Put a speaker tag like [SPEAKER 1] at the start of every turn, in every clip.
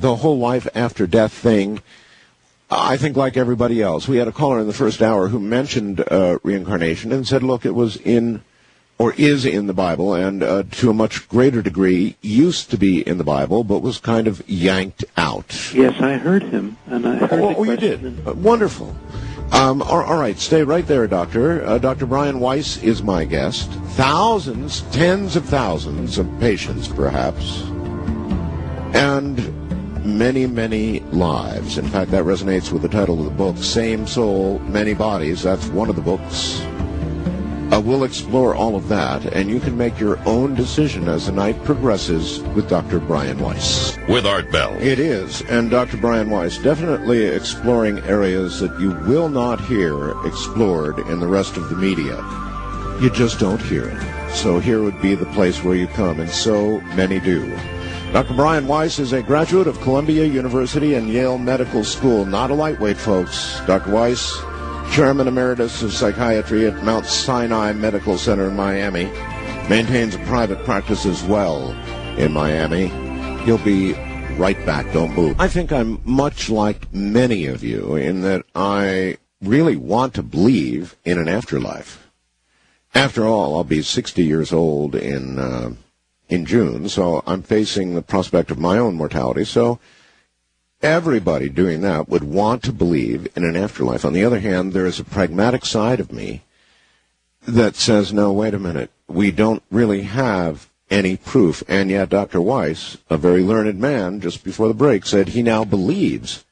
[SPEAKER 1] the whole life after death thing, I think like everybody else, we had a caller in the first hour who mentioned reincarnation and said, look, it was in, or is in the Bible, and to a much greater degree used to be in the Bible, but was kind of yanked out.
[SPEAKER 2] Yes, I heard him, and I heard the question.
[SPEAKER 1] You did? Wonderful. All right, stay right there, Doctor. Dr. Brian Weiss is my guest. Thousands, tens of thousands of patients, perhaps, and many, many lives. In fact, that resonates with the title of the book, Same Soul, Many Bodies. That's one of the books. We'll explore all of that, and you can make your own decision as the night progresses with Dr. Brian Weiss.
[SPEAKER 3] With Art Bell.
[SPEAKER 1] It is, and Dr. Brian Weiss definitely exploring areas that you will not hear explored in the rest of the media. You just don't hear it. So here would be the place where you come, and so many do. Dr. Brian Weiss is a graduate of Columbia University and Yale Medical School. Not a lightweight, folks. Dr. Weiss, Chairman Emeritus of Psychiatry at Mount Sinai Medical Center in Miami, maintains a private practice as well in Miami. He'll be right back. Don't move. I think I'm much like many of you in that I really want to believe in an afterlife. After all, I'll be 60 years old in June, so I'm facing the prospect of my own mortality. So everybody doing that would want to believe in an afterlife. On the other hand, there is a pragmatic side of me that says, no, wait a minute, we don't really have any proof. And yet Dr. Weiss, a very learned man, just before the break, said he now believes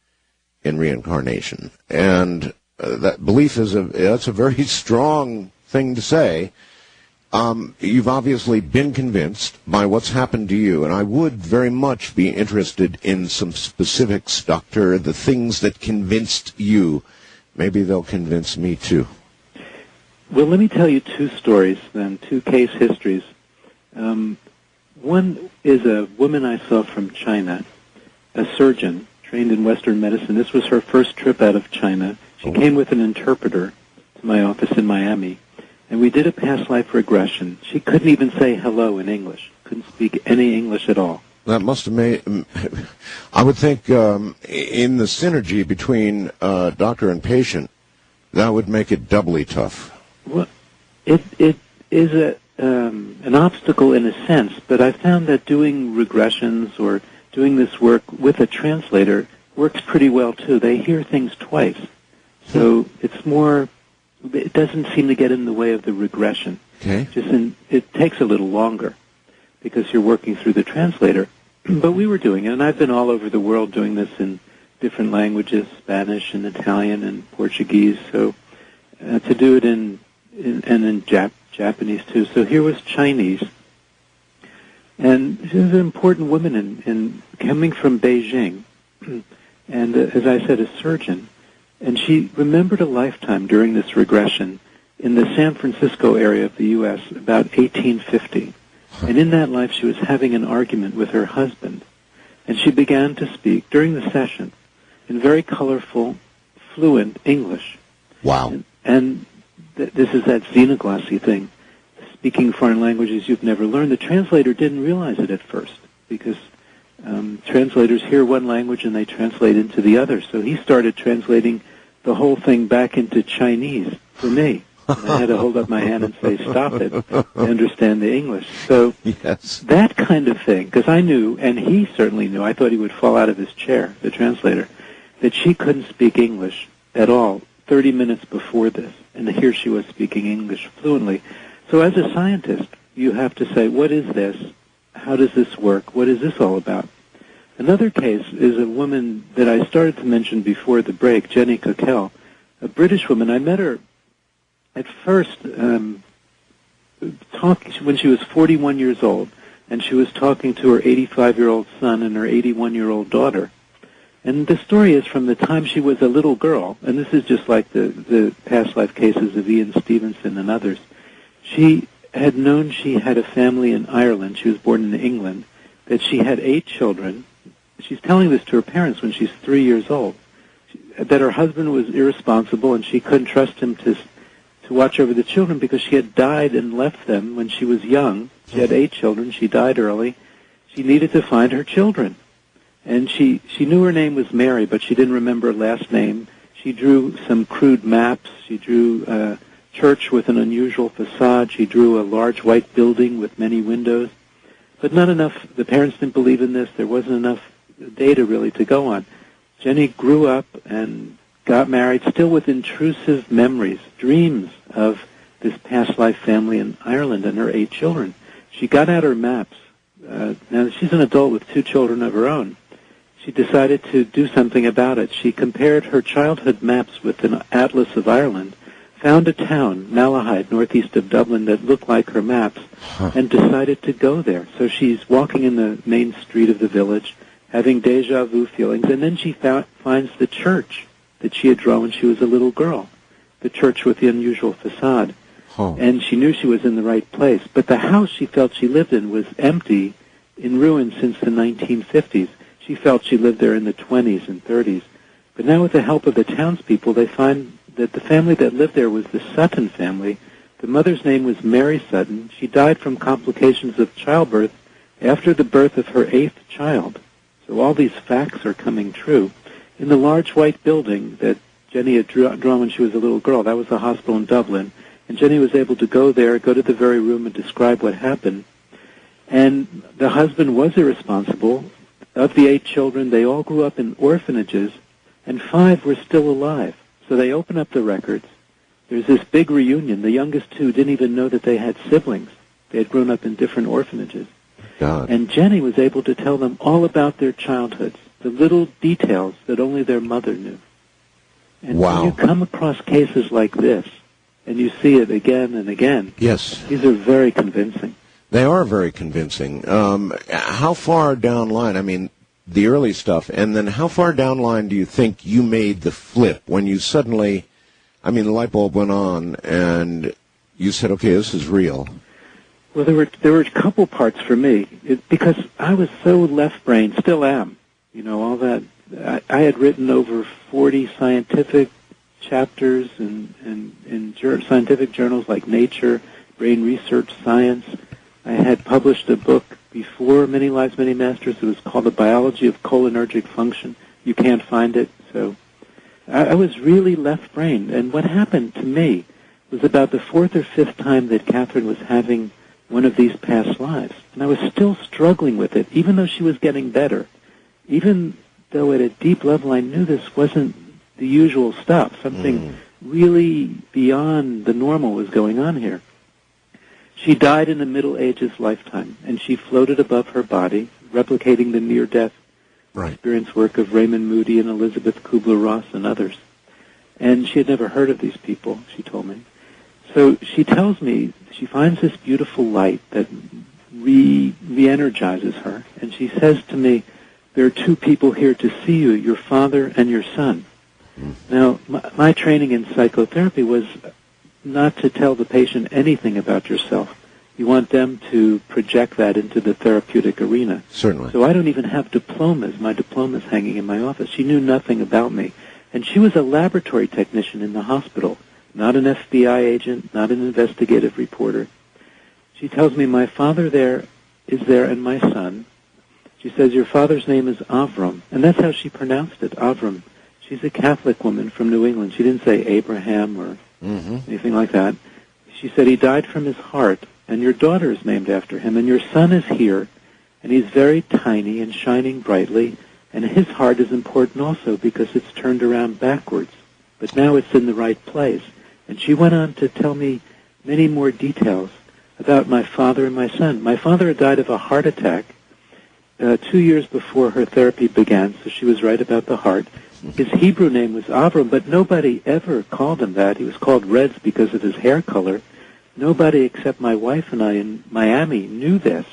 [SPEAKER 1] in reincarnation. And that belief that's a very strong thing to say. You've obviously been convinced by what's happened to you, and I would very much be interested in some specifics, Doctor, the things that convinced you. Maybe they'll convince me, too.
[SPEAKER 2] Well, let me tell you two stories, then, two case histories. One is a woman I saw from China, a surgeon trained in Western medicine. This was her first trip out of China. She came with an interpreter to my office in Miami. And we did a past life regression. She couldn't even say hello in English. Couldn't speak any English at all.
[SPEAKER 1] That must have made, I would think, in the synergy between doctor and patient, that would make it doubly tough.
[SPEAKER 2] Well, it is an obstacle in a sense, but I found that doing regressions or doing this work with a translator works pretty well, too. They hear things twice. So it's more... It doesn't seem to get in the way of the regression.
[SPEAKER 1] Okay.
[SPEAKER 2] It takes a little longer because you're working through the translator. But we were doing it, and I've been all over the world doing this in different languages, Spanish and Italian and Portuguese. So to do it in Japanese too. So here was Chinese, and she was an important woman in coming from Beijing, and as I said, a surgeon. And she remembered a lifetime during this regression in the San Francisco area of the U.S. about 1850. And in that life, she was having an argument with her husband. And she began to speak during the session in very colorful, fluent English.
[SPEAKER 1] Wow.
[SPEAKER 2] And this is that xenoglossy thing, speaking foreign languages you've never learned. The translator didn't realize it at first because translators hear one language and they translate into the other. So he started translating the whole thing back into Chinese for me. And I had to hold up my hand and say, stop it. I understand the English. So
[SPEAKER 1] yes.
[SPEAKER 2] That kind of thing, because I knew, and he certainly knew, I thought he would fall out of his chair, the translator, that she couldn't speak English at all 30 minutes before this. And here she was speaking English fluently. So as a scientist, you have to say, what is this? How does this work? What is this all about? Another case is a woman that I started to mention before the break, Jenny Coquelle, a British woman. I met her at first when she was 41 years old, and she was talking to her 85-year-old son and her 81-year-old daughter. And the story is from the time she was a little girl, and this is just like the past life cases of Ian Stevenson and others. She had known she had a family in Ireland. She was born in England, that she had 8 children. She's telling this to her parents when she's 3 years old, that her husband was irresponsible and she couldn't trust him to watch over the children because she had died and left them when she was young. She had 8 children. She died early. She needed to find her children. And she knew her name was Mary, but she didn't remember her last name. She drew some crude maps. She drew a church with an unusual facade. She drew a large white building with many windows. But not enough. The parents didn't believe in this. There wasn't enough data really to go on. Jenny grew up and got married, still with intrusive memories, dreams of this past life family in Ireland and her 8 children. She got out her maps. Now, she's an adult with 2 children of her own. She decided to do something about it. She compared her childhood maps with an atlas of Ireland, found a town, Malahide, northeast of Dublin, that looked like her maps, and decided to go there. So she's walking in the main street of the village, having deja vu feelings, and then she finds the church that she had drawn when she was a little girl, the church with the unusual facade. And she knew she was in the right place. But the house she felt she lived in was empty, in ruins since the 1950s. She felt she lived there in the 20s and 30s. But now with the help of the townspeople, they find that the family that lived there was the Sutton family. The mother's name was Mary Sutton. She died from complications of childbirth after the birth of her 8th child. So all these facts are coming true. In the large white building that Jenny had drawn when she was a little girl, that was the hospital in Dublin, and Jenny was able to go there, go to the very room and describe what happened. And the husband was irresponsible. Of the 8 children, they all grew up in orphanages, and 5 were still alive. So they open up the records. There's this big reunion. The youngest 2 didn't even know that they had siblings. They had grown up in different orphanages.
[SPEAKER 1] God.
[SPEAKER 2] And Jenny was able to tell them all about their childhoods, the little details that only their mother knew. And when you come across cases like this, and you see it again and again,
[SPEAKER 1] yes,
[SPEAKER 2] these are very convincing.
[SPEAKER 1] They are very convincing. How far down line, I mean, the early stuff, and then how far down line do you think you made the flip when you suddenly, I mean, the light bulb went on and you said, okay, this is real?
[SPEAKER 2] Well, there were a couple parts for me, because I was so left-brained, still am. You know, all that. I had written over 40 scientific chapters in scientific journals like Nature, Brain Research Science. I had published a book before Many Lives, Many Masters. It was called The Biology of Cholinergic Function. You can't find it. So I was really left-brained. And what happened to me was about the 4th or 5th time that Catherine was having one of these past lives. And I was still struggling with it, even though she was getting better. Even though at a deep level I knew this wasn't the usual stuff. Something really beyond the normal was going on here. She died in the Middle Ages lifetime, and she floated above her body, replicating the near-death experience work of Raymond Moody and Elizabeth Kubler-Ross and others. And she had never heard of these people, she told me. So she tells me she finds this beautiful light that re-energizes her, and she says to me, there are 2 people here to see you, your father and your son. Now, my training in psychotherapy was not to tell the patient anything about yourself. You want them to project that into the therapeutic arena.
[SPEAKER 1] Certainly.
[SPEAKER 2] So I don't even have diplomas. My diploma's hanging in my office. She knew nothing about me. And she was a laboratory technician in the hospital, not an FBI agent, not an investigative reporter. She tells me, my father is there and my son. She says, your father's name is Avram. And that's how she pronounced it, Avram. She's a Catholic woman from New England. She didn't say Abraham or anything like that. She said, he died from his heart, and your daughter is named after him, and your son is here, and he's very tiny and shining brightly, and his heart is important also because it's turned around backwards, but now it's in the right place. And she went on to tell me many more details about my father and my son. My father had died of a heart attack 2 years before her therapy began, so she was right about the heart. His Hebrew name was Avram, but nobody ever called him that. He was called Reds because of his hair color. Nobody except my wife and I in Miami knew this,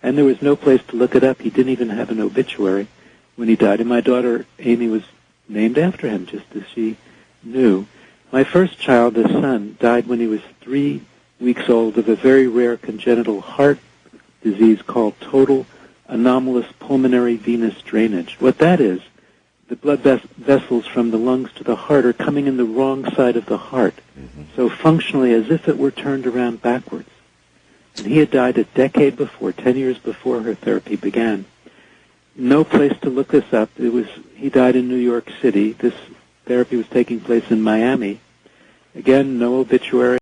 [SPEAKER 2] and there was no place to look it up. He didn't even have an obituary when he died, and my daughter Amy was named after him, just as she knew. My first child, the son, died when he was 3 weeks old of a very rare congenital heart disease called total anomalous pulmonary venous drainage. What that is, the blood vessels from the lungs to the heart are coming in the wrong side of the heart, so functionally as if it were turned around backwards. And he had died a decade before, 10 years before her therapy began. no place to look this up. He died in New York City. This therapy was taking place in Miami. Again, no obituary.